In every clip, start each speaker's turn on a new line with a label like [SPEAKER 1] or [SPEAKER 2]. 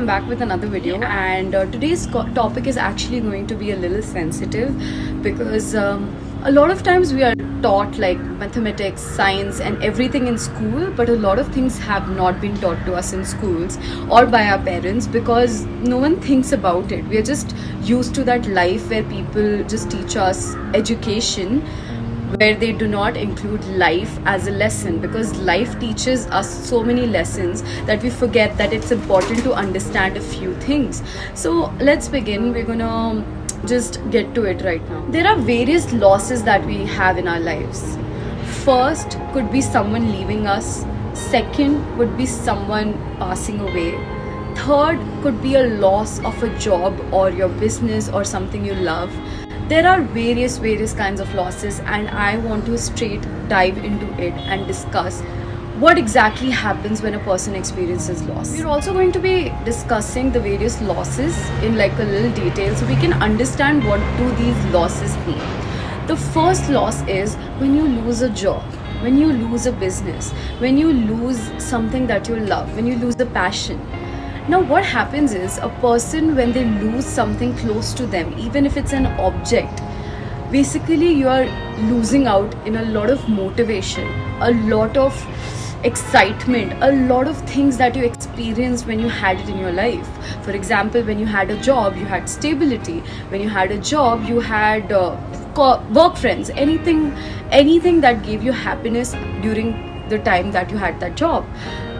[SPEAKER 1] back with another video, and today's topic is actually going to be a little sensitive because a lot of times we are taught like mathematics, science, and everything in school, but a lot of things have not been taught to us in schools or by our parents because no one thinks about it. We are just used to that life where people just teach us education, where they do not include life as a lesson, because life teaches us so many lessons that we forget that it's important to understand a few things. So let's begin. We're gonna just get to it right now. There are various losses that we have in our lives. First could be someone leaving us, second would be someone passing away, third could be a loss of a job or your business or something you love. There are various kinds of losses, and I want to straight dive into it and discuss what exactly happens when a person experiences loss. We're also going to be discussing the various losses in like a little detail so we can understand what do these losses mean. The first loss is when you lose a job, when you lose a business, when you lose something that you love, when you lose the passion. Now what happens is a person, when they lose something close to them, even if it's an object, basically you are losing out in a lot of motivation, a lot of excitement, a lot of things that you experienced when you had it in your life. For example, when you had a job, you had stability. When you had a job, you had work friends, anything that gave you happiness during the time that you had that job.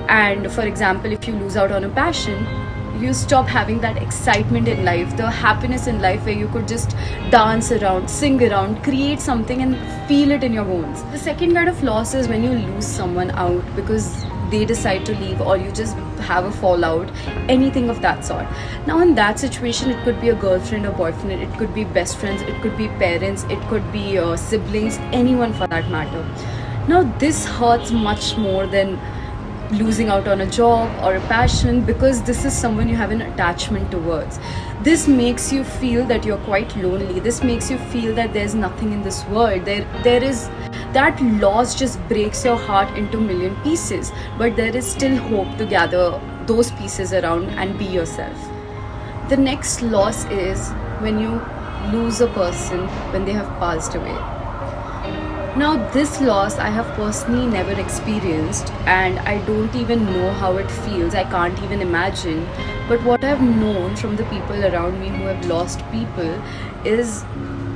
[SPEAKER 1] And for example, if you lose out on a passion, you stop having that excitement in life, the happiness in life where you could just dance around, sing around, create something and feel it in your bones. The second kind of loss is when you lose someone out because they decide to leave or you just have a fallout, anything of that sort. Now in that situation, it could be a girlfriend or boyfriend, it could be best friends, it could be parents, it could be siblings, anyone for that matter. Now this hurts much more than losing out on a job or a passion, because this is someone you have an attachment towards. This makes you feel that you're quite lonely. This makes you feel that there's nothing in this world. There is that loss just breaks your heart into a million pieces, but there is still hope to gather those pieces around and be yourself. The next loss is when you lose a person when they have passed away. Now this loss I have personally never experienced, and I don't even know how it feels. I can't even imagine. But what I've known from the people around me who have lost people is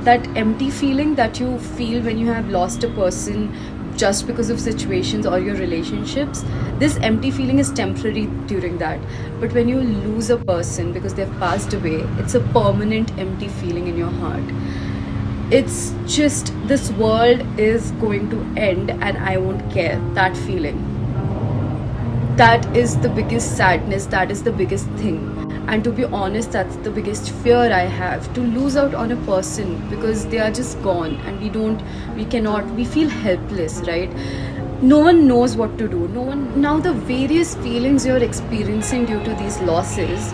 [SPEAKER 1] that empty feeling that you feel when you have lost a person just because of situations or your relationships. This empty feeling is temporary during that. But when you lose a person because they've passed away, it's a permanent empty feeling in your heart. It's just, this world is going to end and I won't care. That feeling, that is the biggest sadness, that is the biggest thing. And to be honest, that's the biggest fear I have, to lose out on a person because they are just gone and we feel helpless, right? No one knows what to do. Now the various feelings you're experiencing due to these losses,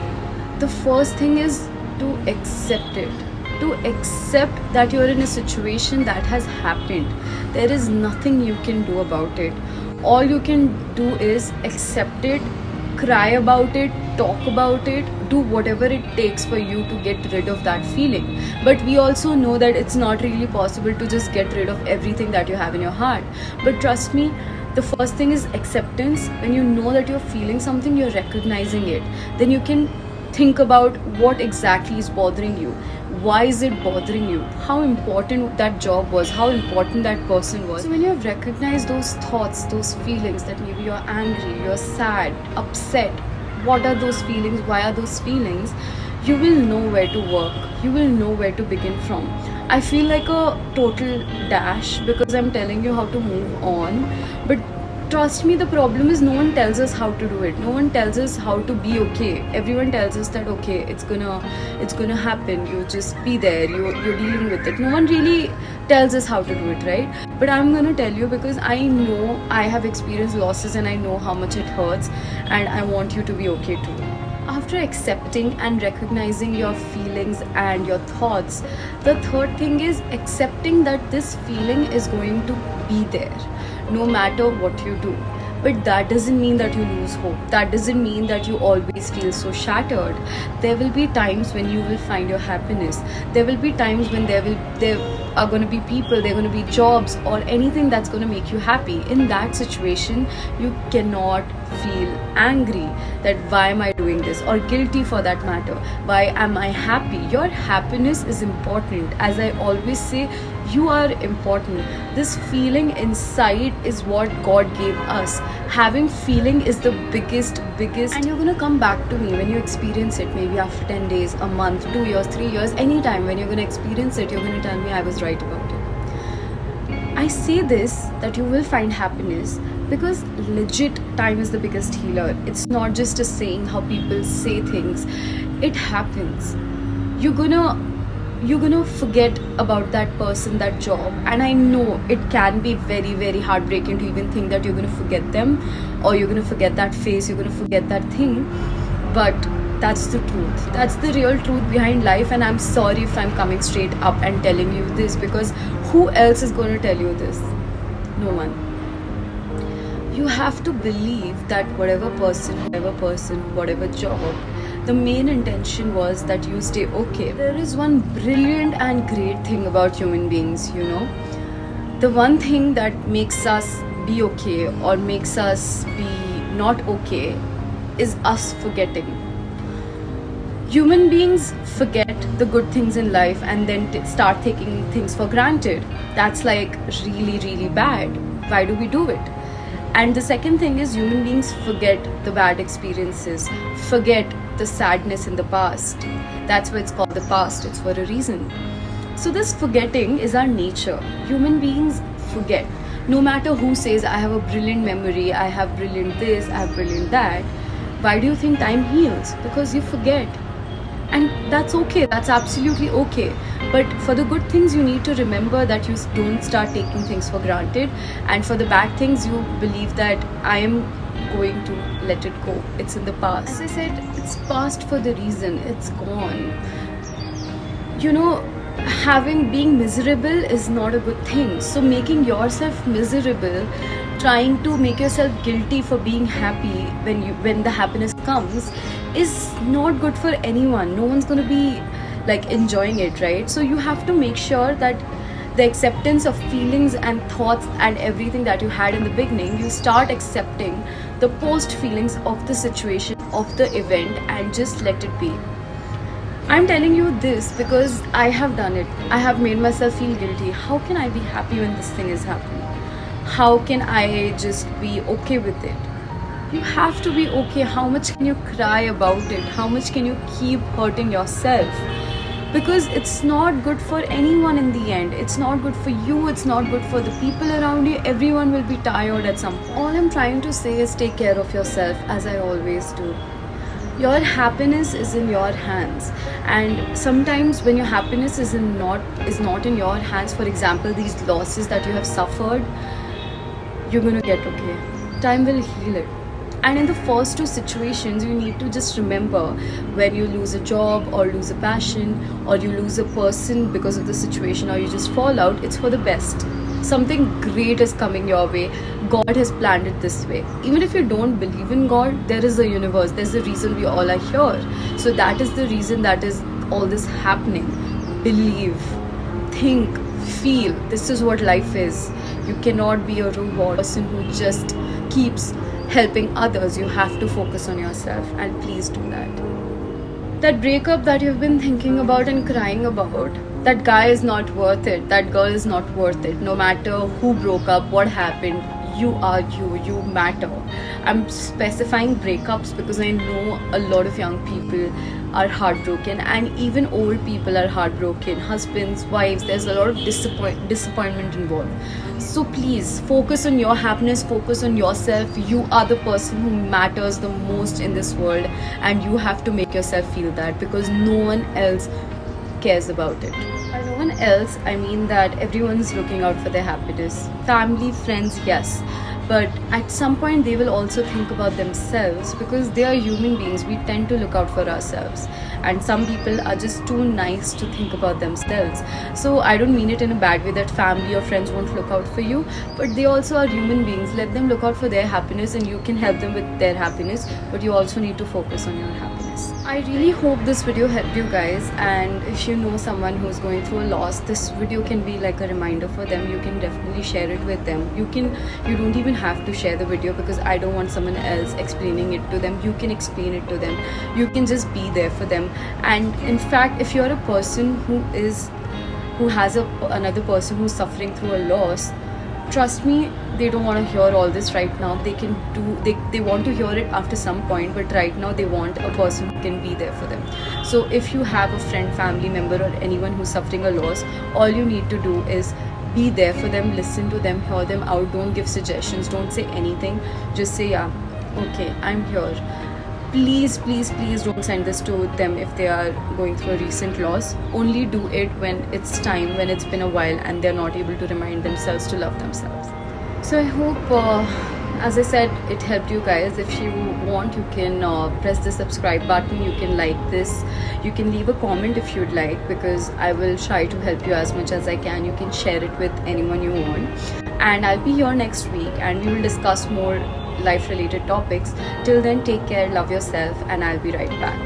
[SPEAKER 1] the first thing is to accept it. To accept that you're in a situation that has happened. There is nothing you can do about it. All you can do is accept it, cry about it, talk about it, do whatever it takes for you to get rid of that feeling. But we also know that it's not really possible to just get rid of everything that you have in your heart. But trust me, the first thing is acceptance. When you know that you're feeling something, you're recognizing it, then you can think about what exactly is bothering you. Why is it bothering you? How important that job was, how important that person was. So when you have recognized those thoughts, those feelings, that maybe you're angry, you're sad, upset, what are those feelings, why are those feelings, you will know where to work, you will know where to begin from. I feel like a total dash because I'm telling you how to move on, but trust me, the problem is no one tells us how to do it. No one tells us how to be okay. Everyone tells us that okay, it's gonna happen. You just be there. You're dealing with it. No one really tells us how to do it, right? But I'm gonna tell you because I know I have experienced losses and I know how much it hurts, and I want you to be okay too. After accepting and recognizing your feelings and your thoughts, the third thing is accepting that this feeling is going to be there no matter what you do. but that doesn't mean that you lose hope. That doesn't mean that you always feel so shattered. There will be times when you will find your happiness. There will be times when there are going to be people, there are going to be jobs or anything that's going to make you happy. In that situation, you cannot feel angry that why am I doing this, or guilty for that matter. Why am I happy? Your happiness is important. As I always say, you are important. This feeling inside is what God gave us. Having feeling is the biggest, and you're gonna come back to me when you experience it, maybe after 10 days, a month, 2 years, 3 years, anytime when you're gonna experience it, you're gonna tell me I was right about it. I say this that you will find happiness because legit time is the biggest healer. It's not just a saying how people say things. It happens. You're gonna forget about that person, that job, and I know it can be very, very heartbreaking to even think that you're gonna forget them, or you're gonna forget that face, you're gonna forget that thing. But that's the truth. That's the real truth behind life, and I'm sorry if I'm coming straight up and telling you this, because who else is going to tell you this? No one. You have to believe that whatever person, whatever job, the main intention was that you stay okay. There is one brilliant and great thing about human beings, you know. The one thing that makes us be okay or makes us be not okay is us forgetting. Human beings forget the good things in life and then start taking things for granted. That's like really, really bad. Why do we do it? And the second thing is, human beings forget the bad experiences, forget the sadness in the past. That's why it's called the past. It's for a reason. So this forgetting is our nature. Human beings forget. No matter who says, I have a brilliant memory, I have brilliant this, I have brilliant that. Why do you think time heals? Because you forget. And that's okay, that's absolutely okay. But for the good things, you need to remember that you don't start taking things for granted. And for the bad things, you believe that I am going to let it go. It's in the past. As I said, it's past for the reason. It's gone. You know, being miserable is not a good thing. So making yourself miserable, trying to make yourself guilty for being happy when the happiness comes, is not good for anyone. No one's going to be like enjoying it, right? So you have to make sure that the acceptance of feelings and thoughts and everything that you had in the beginning, you start accepting the post feelings of the situation, of the event, and just let it be. I'm telling you this because I have done it. I have made myself feel guilty. How can I be happy when this thing is happening? How can I just be okay with it? You have to be okay. How much can you cry about it? How much can you keep hurting yourself? Because it's not good for anyone in the end. It's not good for you. It's not good for the people around you. Everyone will be tired at some point. All I'm trying to say is take care of yourself, as I always do. Your happiness is in your hands, and sometimes when your happiness is not in your hands, for example, these losses that you have suffered, you're gonna get okay. Time will heal it. And in the first two situations, you need to just remember, when you lose a job or lose a passion or you lose a person because of the situation, or you just fall out, it's for the best. Something great is coming your way. God has planned it this way. Even if you don't believe in God, there is a universe. There's a reason we all are here. So that is the reason that is all this happening. Believe, think, feel. This is what life is. You cannot be a robot person who just keeps helping others. You have to focus on yourself, and please do that. That breakup that you've been thinking about and crying about, that guy is not worth it, that girl is not worth it. No matter who broke up, what happened, you are you matter. I'm specifying breakups because I know a lot of young people are heartbroken, and even old people are heartbroken. Husbands, wives, there's a lot of disappointment involved. So please focus on your happiness, focus on yourself. You are the person who matters the most in this world, and you have to make yourself feel that, because no one else cares about it. By no one else, I mean that everyone is looking out for their happiness. Family, friends, yes. but at some point they will also think about themselves, because they are human beings. We tend to look out for ourselves, and some people are just too nice to think about themselves. So I don't mean it in a bad way that family or friends won't look out for you, but they also are human beings. Let them look out for their happiness, and you can help them with their happiness, but you also need to focus on your happiness. I really hope this video helped you guys, and if you know someone who's going through a loss, this video can be like a reminder for them. You can definitely share it with them. You don't even have to share the video, because I don't want someone else explaining it to them. You can explain it to them. You can just be there for them. And in fact, if you're a person who has another person who's suffering through a loss, trust me, they don't want to hear all this right now. They want to hear it after some point, but right now they want a person who can be there for them. So if you have a friend, family member, or anyone who's suffering a loss, all you need to do is be there for them, listen to them, hear them out. Don't give suggestions, don't say anything, just say, yeah, okay, I'm here. Please, please, please don't send this to them if they are going through a recent loss. Only do it when it's time, when it's been a while and they're not able to remind themselves to love themselves. So I hope, as I said, it helped you guys. If you want, you can press the subscribe button, you can like this, you can leave a comment if you'd like, because I will try to help you as much as I can. You can share it with anyone you want, and I'll be here next week and we will discuss more life related topics. Till then, take care, love yourself, and I'll be right back.